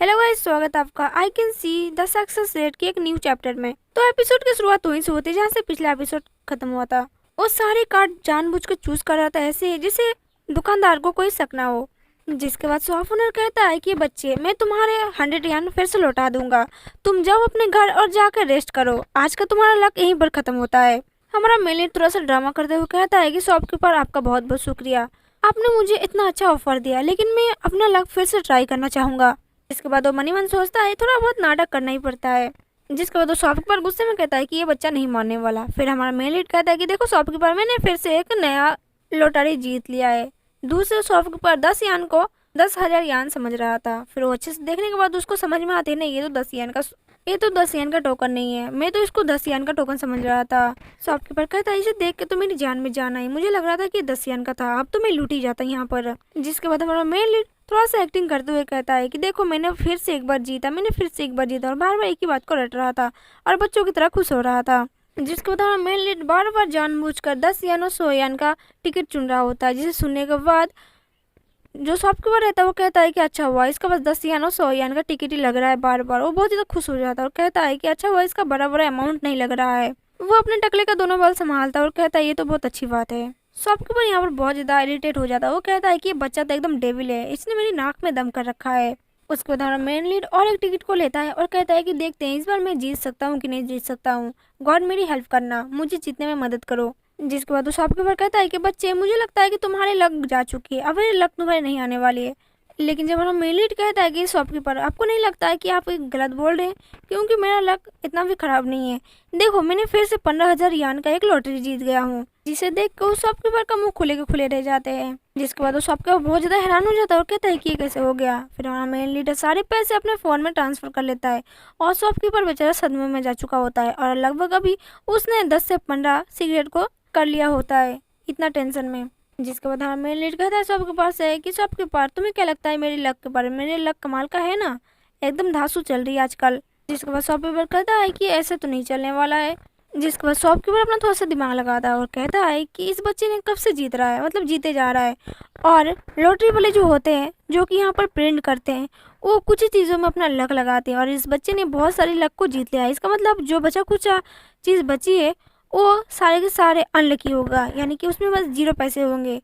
Hello guys, स्वागत है आपका I can see the success rate के एक न्यू चैप्टर में। तो एपिसोड की शुरुआत वहीं से होती है जहाँ से पिछला एपिसोड खत्म हुआ था। वो सारे कार्ड जानबूझकर चूज कर रहा था ऐसे जिसे दुकानदार को कोई शक ना हो। जिसके बाद शॉप ओनर कहता है कि बच्चे, मैं तुम्हारे 100 यान फिर से लौटा दूंगा। तुम जाओ अपने घर और जाकर रेस्ट करो। आज का तुम्हारा लक यहीं पर खत्म होता है। हमारा मेलिन थोड़ा सा ड्रामा करते हुए कहता है कि शॉपकीपर, आपका बहुत बहुत शुक्रिया। आपने मुझे इतना अच्छा ऑफर दिया, लेकिन मैं अपना लक फिर से ट्राई करना चाहूंगा। इसके बाद वो मनी मन सोचता है थोड़ा बहुत नाटक करना ही पड़ता है। जिसके बाद वो शॉपकीपर गुस्से में कहता है कि ये बच्चा नहीं मानने वाला। फिर हमारा मेन लीड कहता है कि देखो शॉपकीपर, मैंने फिर से एक नया लॉटरी जीत लिया है। दूसरे शॉपकीपर 10 यान को 10,000 यान समझ रहा था। फिर वो अच्छे से देखने के बाद उसको समझ में आते नहीं, ये तो 10 यान का टोकन नहीं है। मैं तो इसको 10 यान का टोकन समझ रहा था। शॉपकीपर कहता है इसे देख के तो मेरी जान में जान आई। मुझे लग रहा था कि 10 यान का था, अब तो मैं लूट ही जाता यहाँ पर। जिसके बाद हमारा मेन लीड थोड़ा सा एक्टिंग करते हुए कहता है कि देखो मैंने फिर से एक बार जीता और बार बार एक ही बात को रट रहा था और बच्चों की तरह खुश हो रहा था। जिसके बाद हमारा मेन लीड बार बार जानबूझकर 10 यान और 100 यान का टिकट चुन रहा होता है। जिसे सुनने के बाद जो शॉपकीपर रहता है वो कहता है कि अच्छा हुआ, इसका बस 10 यान और 100 यान का टिकट ही लग रहा है। बार बार वो बहुत ज़्यादा खुश हो जाता है और कहता है कि अच्छा हुआ, इसका बड़ा बड़ा अमाउंट नहीं लग रहा है। वो अपने टकले का दोनों बाल संभालता है और कहता है ये तो बहुत अच्छी बात है। शॉपकीपर यहाँ पर बहुत ज़्यादा इरिटेट हो जाता है। वो कहता है कि ये बच्चा तो एकदम डेविल है, इसने मेरी नाक में दम कर रखा है। उसके बाद हमारा मेन लीड और एक टिकट को लेता है और कहता है कि देखते हैं इस बार मैं जीत सकता हूँ कि नहीं जीत सकता हूँ। गॉड मेरी हेल्प करना, मुझे जीतने में मदद करो। जिसके बाद वो शॉपकीपर कहता है कि बच्चे, मुझे लगता है कि तुम्हारे लक जा चुकी है, अब ये लक तुम्हारे नहीं आने वाली है। लेकिन जब हमारा मेन लीड कहता है कि शॉपकीपर, आपको नहीं लगता है कि आप एक गलत बोल रहे हैं, क्योंकि मेरा लक इतना भी खराब नहीं है। देखो मैंने फिर से 15,000 यान का एक लॉटरी जीत गया हूँ। जिसे देख कर उस शॉपकीपर का मुंह खुले के खुले रह जाते हैं। जिसके बाद वो शॉपकीपर बहुत ज्यादा हैरान हो जाता है और कहता है कि ये कैसे हो गया। फिर हमारा मेन लीडर सारे पैसे अपने फोन में ट्रांसफर कर लेता है और शॉपकीपर बेचारा सदमे में जा चुका होता है और लगभग अभी उसने 10 से 15 सिगरेट को कर लिया होता है, इतना टेंशन में। जिसके बाद हमारा मेन लीड कहता है सबके पास है कि सबके पास, तुम्हें क्या लगता है मेरी लक के बारे में? मेरी लक कमाल का है ना, एकदम धांसू चल रही है आजकल। जिसके बाद शॉपकीपर कहता है कि ऐसे तो नहीं चलने वाला है। जिसके बाद शॉपकीपर अपना थोड़ा सा दिमाग लगाता है और कहता है कि इस बच्चे ने कब से जीत रहा है, मतलब जीते जा रहा है। और लॉटरी वाले जो होते हैं, जो कि यहाँ पर प्रिंट करते हैं, वो कुछ ही चीज़ों में अपना लक लगाते हैं और इस बच्चे ने बहुत सारी लक को जीत लिया है। इसका मतलब जो बचा कुछ चीज़ बची है वो सारे के सारे अनलकी होगा, यानी कि उसमें बस 0 पैसे होंगे।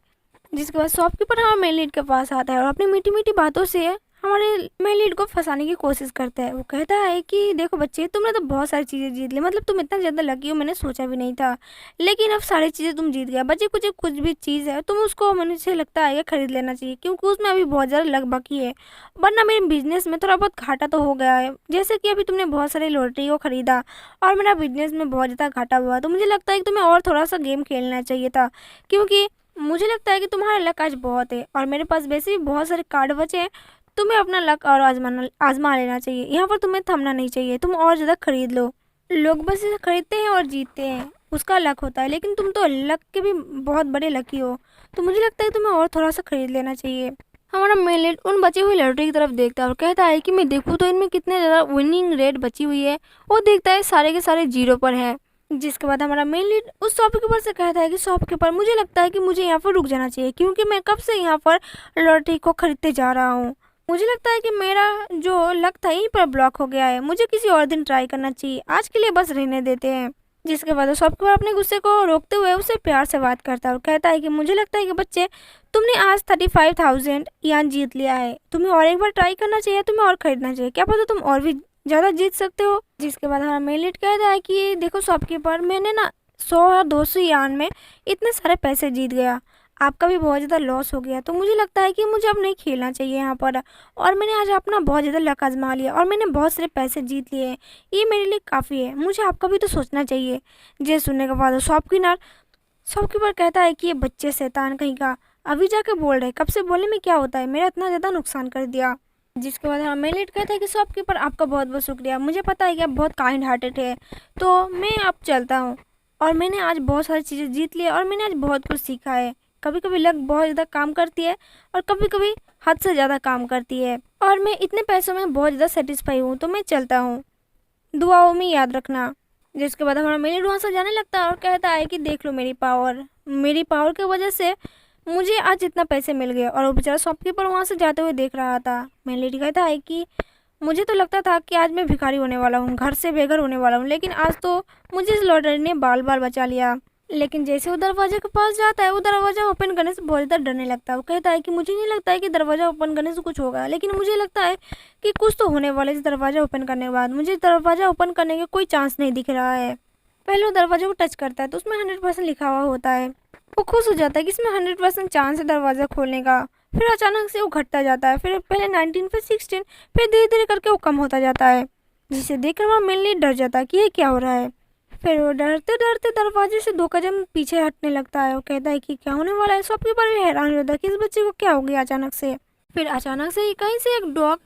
जिसके बाद शॉपकीपर हमारे मेन लीड के पास आता है और अपनी मीठी मीठी बातों से हमारे मेन लीड को फंसाने की कोशिश करता है। वो कहता है कि देखो बच्चे, तुमने तो बहुत सारी चीज़ें जीत ली, मतलब तुम इतना ज़्यादा लकी हो मैंने सोचा भी नहीं था, लेकिन अब सारी चीज़ें तुम जीत गया। बच्चे कुछ भी चीज़ है तुम उसको, मुझे लगता है खरीद लेना चाहिए, क्योंकि उसमें अभी बहुत ज़्यादा लक बाकी है, वरना मेरे बिजनेस में थोड़ा बहुत घाटा तो हो गया है। जैसे कि अभी तुमने बहुत सारी लॉटरी को खरीदा और मेरा बिजनेस में बहुत ज़्यादा घाटा हुआ, तो मुझे लगता है कि तुम्हें और थोड़ा सा गेम खेलना चाहिए था, क्योंकि मुझे लगता है कि तुम्हारा लक आज बहुत है और मेरे पास वैसे भी बहुत सारे कार्ड बचे हैं। तुम्हें अपना लक और आजमा लेना चाहिए, यहाँ पर तुम्हें थमना नहीं चाहिए, तुम और ज़्यादा खरीद लो। लोग बस इसे खरीदते हैं और जीतते हैं, उसका लक होता है, लेकिन तुम तो लक के भी बहुत बड़े लकी हो, तो मुझे लगता है तुम्हें और थोड़ा सा खरीद लेना चाहिए। हमारा मेन लीड उन बची हुई लॉटरी की तरफ देखता है और कहता है कि मैं देखूँ तो इनमें कितने ज़्यादा विनिंग रेट बची हुई है। वो देखता है सारे के सारे 0 पर है। जिसके बाद हमारा मेन लीड उस शॉपकीपर से कहता है कि शॉपकीपर, मुझे लगता है कि मुझे यहाँ पर रुक जाना चाहिए, क्योंकि मैं कब से यहाँ पर लॉटरी को खरीदते जा रहा हूँ। मुझे लगता है कि मेरा जो लक था यहीं पर ब्लॉक हो गया है, मुझे किसी और दिन ट्राई करना चाहिए, आज के लिए बस रहने देते हैं। जिसके बाद शॉपकीपर अपने गुस्से को रोकते हुए उसे प्यार से बात करता है और कहता है कि मुझे लगता है कि बच्चे, तुमने आज 35,000 यान जीत लिया है, तुम्हें और एक बार ट्राई करना चाहिए, तुम्हें और खरीदना चाहिए, क्या पता तुम और भी ज़्यादा जीत सकते हो। जिसके बाद हमारा मेन लीड कहता है कि देखो शॉपकीपर, मैंने ना 100 और 200 यान में इतने सारे पैसे जीत गया, आपका भी बहुत ज़्यादा लॉस हो गया, तो मुझे लगता है कि मुझे अब नहीं खेलना चाहिए यहाँ पर। और मैंने आज अपना बहुत ज़्यादा लक आजमा लिया और मैंने बहुत सारे पैसे जीत लिए हैं, ये मेरे लिए काफ़ी है, मुझे आपका भी तो सोचना चाहिए। ये सुनने के बाद शॉपकीपर कहता है कि ये बच्चे शैतान कहीं का, अभी जाके बोल रहे, कब से बोलने में क्या होता है, मेरा इतना ज़्यादा नुकसान कर दिया। जिसके बाद हमारा मेन लीड कहता है कि शॉपकीपर, आपका बहुत बहुत शुक्रिया, मुझे पता है कि आप बहुत काइंड हार्टेड है, तो मैं अब चलता हूँ। और मैंने आज बहुत सारी चीज़ें जीत ली और मैंने आज बहुत कुछ सीखा है। कभी कभी लक बहुत ज़्यादा काम करती है और कभी कभी हद से ज़्यादा काम करती है, और मैं इतने पैसों में बहुत ज़्यादा सेटिस्फाई हूँ, तो मैं चलता हूँ, दुआओं में याद रखना। जिसके बाद हमारा मेन लीड वहाँ से जाने लगता है और कहता है कि देख लो मेरी पावर की वजह से मुझे आज इतना पैसे मिल गए। और वो बेचारा शॉपकीपर वहाँ से जाते हुए देख रहा था। मेन लीड कहता है कि मुझे तो लगता था कि आज मैं भिखारी होने वाला हूँ, घर से बेघर होने वाला हूँ, लेकिन आज तो मुझे इस लॉटरी ने बाल बाल बचा लिया। लेकिन जैसे वो दरवाजे के पास जाता है, वो दरवाजा ओपन करने से बहुत ज़्यादा डरने लगता है। वो कहता है कि मुझे नहीं लगता है कि दरवाजा ओपन करने से कुछ होगा, लेकिन मुझे लगता है कि कुछ तो होने वाला है इस दरवाजा ओपन करने के बाद। मुझे दरवाजा ओपन करने का कोई चांस नहीं दिख रहा है। पहले वो दरवाजे को टच करता है तो उसमें 100% लिखा हुआ होता है। वो खुश हो जाता है कि इसमें 100% चांस है दरवाज़ा खोलने का। फिर अचानक से वो घटता जाता है, फिर पहले 19, फिर 16, फिर धीरे धीरे करके वो कम होता जाता है, जिसे देखकर वहाँ मिलनी डर जाता है कि ये क्या हो रहा है। फिर वो डरते डरते दरवाजे से 2 कदम पीछे हटने लगता है। वो कहता है कि क्या होने वाला है। सबके पर भी हैरान होता है कि इस बच्चे को क्या हो गया अचानक से। फिर अचानक से ही कहीं से एक डॉग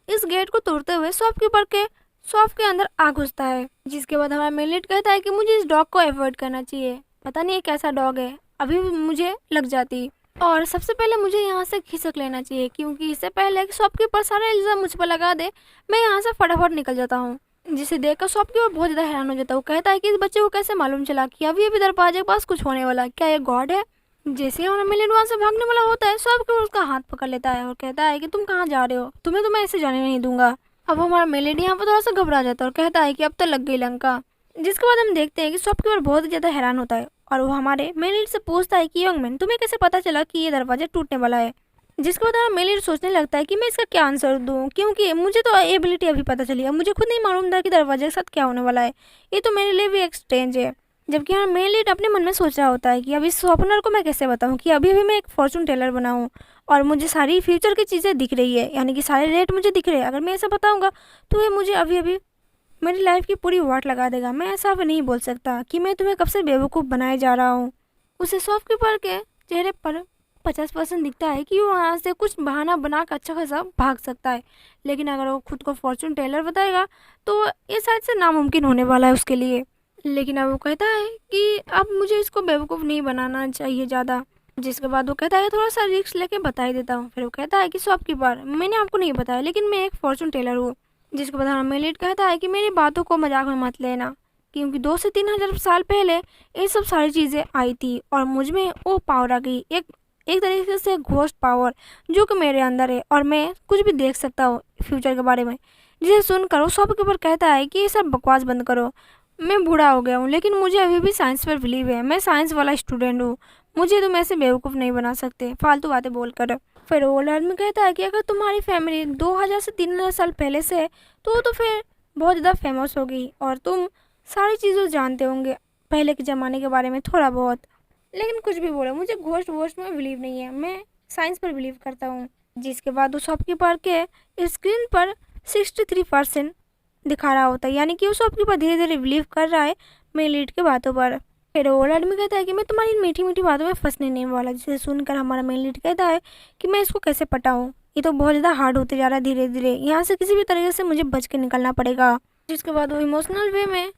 इस गेट को तोड़ते हुए शॉपकीपर के शॉप के अंदर आ घुसता है, जिसके बाद हमारा मेलिट कहता है कि मुझे इस डॉग को अवॉइड करना चाहिए। पता नहीं ये कैसा डॉग है, अभी भी मुझे लग जाती, और सबसे पहले मुझे यहाँ से खिसक लेना चाहिए, क्योंकि इससे पहले कि शॉपकीपर सारा इल्जाम मुझ पर लगा दे, मैं यहाँ से फटाफट निकल जाता हूँ। जिसे देखकर शॉपकीपर बहुत ज़्यादा हैरान हो जाता है। वो कहता है कि इस बच्चे को कैसे मालूम चला कि अभी अभी दरवाजे के पास कुछ होने वाला है, क्या ये गॉड है। जैसे हमारा मिलियन वहाँ से भागने वाला होता है, शॉपकीपर उसका हाथ पकड़ लेता है और कहता है कि तुम कहाँ जा रहे हो, तुम्हें तो मैं ऐसे जाने नहीं दूंगा। अब हमारा मेलेडी यहाँ पर थोड़ा सा घबरा जाता है और कहता है कि अब तो लग गई लंका। जिसके बाद हम देखते हैं कि शॉपकीपर बहुत ही ज़्यादा हैरान होता है और वो हमारे मेलेडी से पूछता है कि यंग मैन, तुम्हें कैसे पता चला कि ये दरवाजा टूटने वाला है। जिसके बाद हमारा मेलेडी सोचने लगता है कि मैं इसका क्या आंसर दूँ, क्योंकि मुझे तो एबिलिटी अभी पता चली है, मुझे खुद नहीं मालूम था कि दरवाजे के साथ क्या होने वाला है। ये तो मेरे लिए भी एक स्ट्रेंज है। जबकि हमारा मेलेडी अपने मन में सोच रहा होता है कि अब इस शॉपनर को मैं कैसे बताऊँ कि अभी अभी मैं एक फॉर्चून टेलर बना हूँ और मुझे सारी फ्यूचर की चीज़ें दिख रही है, यानी कि सारे रेट मुझे दिख रहे हैं। अगर मैं ऐसा बताऊँगा तो ये मुझे अभी अभी मेरी लाइफ की पूरी वाट लगा देगा। मैं ऐसा अब नहीं बोल सकता कि मैं तुम्हें कब से बेवकूफ़ बनाए जा रहा हूँ। उसे शॉपकीपर के चेहरे पर 50% दिखता है कि वो यहाँ से कुछ बहाना बना कर अच्छा खासा भाग सकता है, लेकिन अगर वो खुद को फॉर्चून टेलर बताएगा तो ये शायद से नामुमकिन होने वाला है उसके लिए। लेकिन अब वो कहता है कि अब मुझे इसको बेवकूफ़ नहीं बनाना चाहिए ज़्यादा। जिसके बाद वो कहता है थोड़ा सा रिस्क लेके बता ही देता हूँ। फिर वो कहता है कि शॉपकीपर, मैंने आपको नहीं बताया, लेकिन मैं एक फॉर्चून टेलर हूँ। जिसके बाद हमारा मेलिट कहता है कि मेरी बातों को मजाक में मत लेना, क्योंकि 2 से 3 हज़ार साल पहले ये सब सारी चीज़ें आई थी और मुझ में वो पावर आ गई, एक तरीके से घोस्ट पावर जो कि मेरे अंदर है और मैं कुछ भी देख सकता हूँ फ्यूचर के बारे में। जिसे सुनकर वो शॉपकीपर कहता है कि ये सब बकवास बंद करो, मैं बूढ़ा हो गया हूँ, लेकिन मुझे अभी भी साइंस पर बिलीव है, मैं साइंस वाला स्टूडेंट हूँ, मुझे तुम ऐसे बेवकूफ़ नहीं बना सकते फालतू बातें बोलकर। फिर ओल्ड आदमी कहता है कि अगर तुम्हारी फैमिली 2000 से 3000 साल पहले से है तो फिर बहुत ज़्यादा फेमस होगी और तुम सारी चीज़ें जानते होंगे पहले के ज़माने के बारे में थोड़ा बहुत। लेकिन कुछ भी बोलो, मुझे घोस्ट वोस्ट में बिलीव नहीं है, मैं साइंस पर बिलीव करता हूँ। जिसके बाद उस शॉपकीपर के स्क्रीन पर 63% दिखा रहा होता है, यानी कि उस शॉपकीपर धीरे धीरे बिलीव कर रहा है मेरी लीड की बातों पर। फिर ओल्ड आदमी कहता है कि मैं तुम्हारी मीठी मीठी बातों में फंसने नहीं वाला। जिसे सुनकर हमारा मेन लीड कहता है कि मैं इसको कैसे पटाऊँ, ये तो बहुत ज़्यादा हार्ड होते जा रहा है धीरे धीरे, यहाँ से किसी भी तरीके से मुझे बच के निकलना पड़ेगा। जिसके बाद वो इमोशनल वे में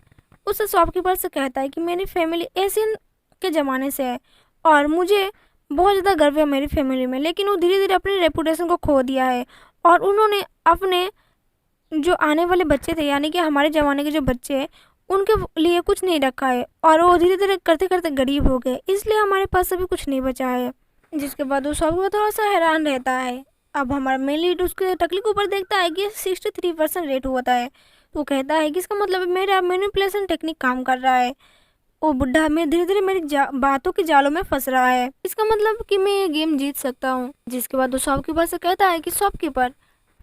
उस शॉपकीपर से कहता है कि मेरी फैमिली एशियन के ज़माने से है और मुझे बहुत ज़्यादा गर्व है मेरी फैमिली में, लेकिन वो धीरे धीरे अपनी रेपुटेशन को खो दिया है और उन्होंने अपने जो आने वाले बच्चे थे, यानी कि हमारे ज़माने के जो बच्चे हैं, उनके लिए कुछ नहीं रखा है और वो धीरे धीरे करते करते गरीब हो गए, इसलिए हमारे पास अभी कुछ नहीं बचा है। जिसके बाद वो सब थोड़ा सा हैरान रहता है। अब हमारा मेन लीड उसके टकली के ऊपर देखता है कि 63% रेट होता है, तो कहता है कि इसका मतलब मेरा मैनिपुलेशन टेक्निक काम कर रहा है। वो बुढ़ा मैं धीरे धीरे मेरी बातों के जालों में फंस रहा है, इसका मतलब कि मैं ये गेम जीत सकता हूँ। जिसके बाद वो शॉपकीपर से कहता है कि शॉपकीपर,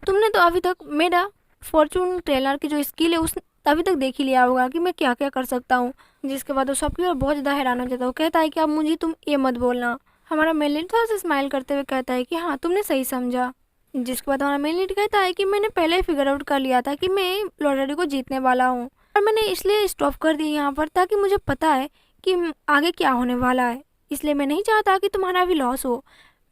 तुमने तो अभी तक मेरा फॉर्चून टेलर की जो स्किल है उस अभी तक देख ही लिया होगा कि मैं क्या क्या कर सकता हूँ। जिसके बाद वो शॉपकीपर बहुत ज़्यादा हैरान हो जाता है। वो कहता है कि अब मुझे तुम ये मत बोलना। हमारा मेन लीड थोड़ा सा स्माइल करते हुए कहता है कि हाँ, तुमने सही समझा। जिसके बाद हमारा मेन लीड कहता है कि मैंने पहले ही फिगर आउट कर लिया था कि मैं लॉटरी को जीतने वाला हूँ और मैंने इसलिए स्टॉप कर दिया यहाँ पर ताकि मुझे पता है कि आगे क्या होने वाला है, इसलिए मैं नहीं चाहता कि तुम्हारा भी लॉस हो।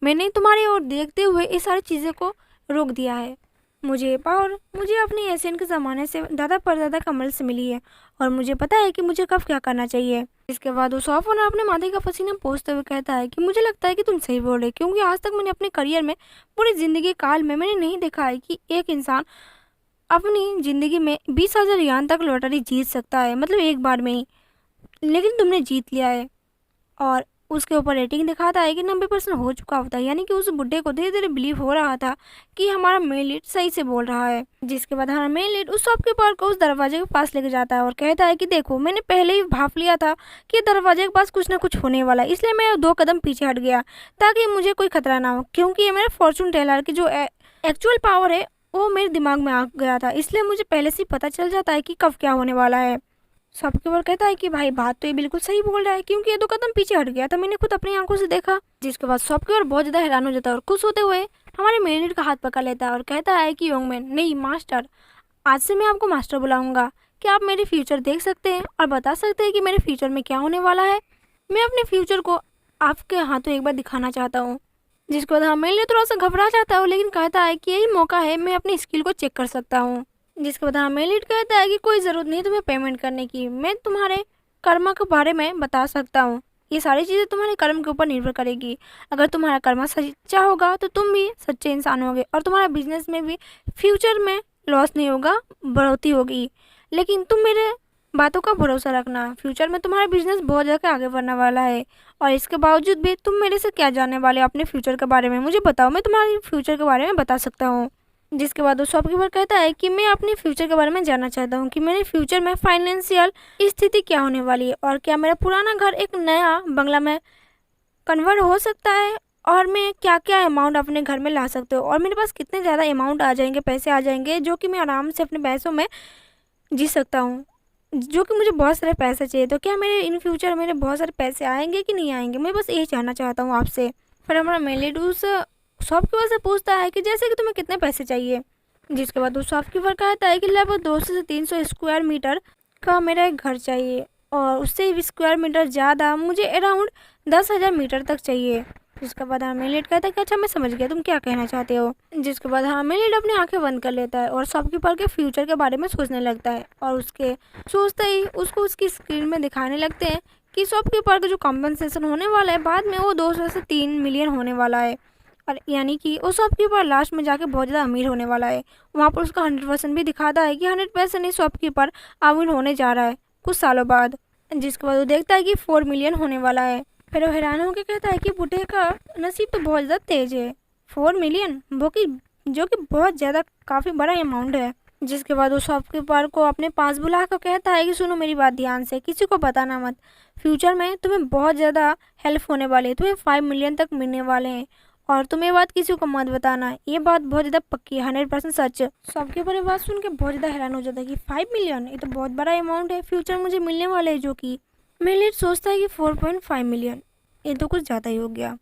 मैंने तुम्हारी ओर देखते हुए ये सारी चीज़ें को रोक दिया है। मुझे पावर मुझे अपनी एशियन के ज़माने से दादा परदादा कमल से मिली है और मुझे पता है कि मुझे कब क्या करना चाहिए। इसके बाद वो शॉप ओनर अपने माथे का पसीना पोंछते हुए कहता है कि मुझे लगता है कि तुम सही बोल रहे, क्योंकि आज तक मैंने अपने करियर में पूरी ज़िंदगी काल में मैंने नहीं देखा है कि एक इंसान अपनी ज़िंदगी में 20,000 यान तक लॉटरी जीत सकता है, मतलब एक बार में ही। लेकिन तुमने जीत लिया है और उसके ऊपर रेटिंग दिखाता है कि 90% हो चुका होता है, यानी कि उस बुड्ढे को धीरे धीरे बिलीव हो रहा था कि हमारा मेन लीड सही से बोल रहा है। जिसके बाद हमारा मेन लीड उस शॉपकीपर को उस दरवाजे के पास लेके जाता है और कहता है कि देखो, मैंने पहले ही भाप लिया था कि दरवाजे के पास कुछ ना कुछ होने वाला है, इसलिए मैं 2 कदम पीछे हट गया ताकि मुझे कोई खतरा ना हो, क्योंकि ये मेरा फॉर्चून टेलर की जो एक्चुअल पावर है वो मेरे दिमाग में आ गया था, इसलिए मुझे पहले से ही पता चल जाता है कि कब क्या होने वाला है। शॉपकीपर कहता है कि भाई बात तो ये बिल्कुल सही बोल रहा है, क्योंकि ये 2 कदम पीछे हट गया था, मैंने खुद अपनी आंखों से देखा। जिसके बाद शॉपकीपर बहुत ज्यादा हैरान हो जाता है और खुश होते हुए हमारे मेन का हाथ पकड़ लेता है और कहता है कि यंग मैन, नहीं मास्टर, आज से मैं आपको मास्टर बुलाऊंगा। क्या आप मेरे फ्यूचर देख सकते हैं और बता सकते हैं कि मेरे फ्यूचर में क्या होने वाला है? मैं अपने फ्यूचर को आपके हाथों एक बार दिखाना चाहता हूँ। जिसके बाद हाँ, मेरे लिए थोड़ा सा घबरा जाता हूँ, लेकिन कहता है कि यही मौका है, मैं अपनी स्किल को चेक कर सकता हूँ। जिसके बाद हाँ, मेरे लीड कहता है कि कोई ज़रूरत नहीं तुम्हें पेमेंट करने की, मैं तुम्हारे कर्म के बारे में बता सकता हूँ। ये सारी चीज़ें तुम्हारे कर्म के ऊपर निर्भर करेगी। अगर तुम्हारा कर्म सच्चा होगा तो तुम भी सच्चे इंसान होगे और तुम्हारा बिजनेस में भी फ्यूचर में लॉस नहीं होगा, बढ़ोतरी होगी। लेकिन तुम मेरे बातों का भरोसा रखना, फ्यूचर में तुम्हारा बिजनेस बहुत ज़्यादा आगे बढ़ने वाला है। और इसके बावजूद भी तुम मेरे से क्या जानने वाले हो अपने फ्यूचर के बारे में? मुझे बताओ, मैं तुम्हारे फ्यूचर के बारे में बता सकता हूँ। जिसके बाद वो शॉपकीपर कहता है कि मैं अपने फ्यूचर के बारे में जानना चाहता हूँ कि मेरे फ्यूचर में फाइनेंशियल स्थिति क्या होने वाली है, और क्या मेरा पुराना घर एक नया बंगला में कन्वर्ट हो सकता है, और मैं क्या क्या अमाउंट अपने घर में ला सकते हो, और मेरे पास कितने ज़्यादा अमाउंट आ जाएंगे, पैसे आ जाएंगे जो कि मैं आराम से अपने पैसों में जी सकता हूँ, जो कि मुझे बहुत सारे पैसे चाहिए। तो क्या मेरे इन फ्यूचर मेरे बहुत सारे पैसे आएंगे कि नहीं आएंगे? मैं बस यही जानना चाहता हूँ आपसे। फिर हमारा मेलेड उस शॉपकीपर से पूछता है कि जैसे कि तुम्हें कितने पैसे चाहिए। जिसके बाद उस शॉपकीपर कहता है कि लगभग 200 से 300 स्क्वायर मीटर का मेरा एक घर चाहिए, और उससे भी स्क्वायर मीटर ज़्यादा मुझे अराउंड 10,000 मीटर तक चाहिए। जिसके बाद हाँ, मेलेड कहता है कि अच्छा मैं समझ गया तुम क्या कहना चाहते हो। जिसके बाद हाँ, मेलेड अपनी आंखें बंद कर लेता है और शॉपकीपर के फ्यूचर के बारे में सोचने लगता है, और उसके सोचते ही उसको उसकी स्क्रीन में दिखाने लगते हैं कि शॉपकीपर का जो कॉम्पनसेशन होने वाला है बाद में वो 200 से 3 मिलियन होने वाला है, और यानी कि वो शॉपकीपर लास्ट में जाके बहुत ज़्यादा अमीर होने वाला है। वहाँ पर उसका 100% भी दिखाता है कि 100% ही शॉपकीपर अमीर होने जा रहा है कुछ सालों बाद। जिसके बाद वो देखता है कि 4 मिलियन होने वाला है। फिर वो हैरान होकर कहता है कि बूढ़े का नसीब तो बहुत ज़्यादा तेज है, 4 मिलियन वो कि जो कि बहुत ज़्यादा काफ़ी बड़ा अमाउंट है। जिसके बाद वो शॉपकीपर को अपने पास बुला कर कहता है कि सुनो मेरी बात ध्यान से, किसी को बताना मत, फ्यूचर में तुम्हें बहुत ज़्यादा हेल्प होने वाली है, तुम्हें 5 मिलियन तक मिलने वाले हैं, और तुम ये बात किसी को मत बताना, ये बात बहुत ज़्यादा पक्की है, 100% सच। शॉपकीपर ये बात सुन के बहुत ज़्यादा हैरान हो जाता है कि 5 मिलियन ये तो बहुत बड़ा अमाउंट है, फ्यूचर मुझे मिलने वाले है, जो कि मेरे लिए सोचता है कि 4.5 मिलियन ये तो कुछ ज़्यादा ही हो गया।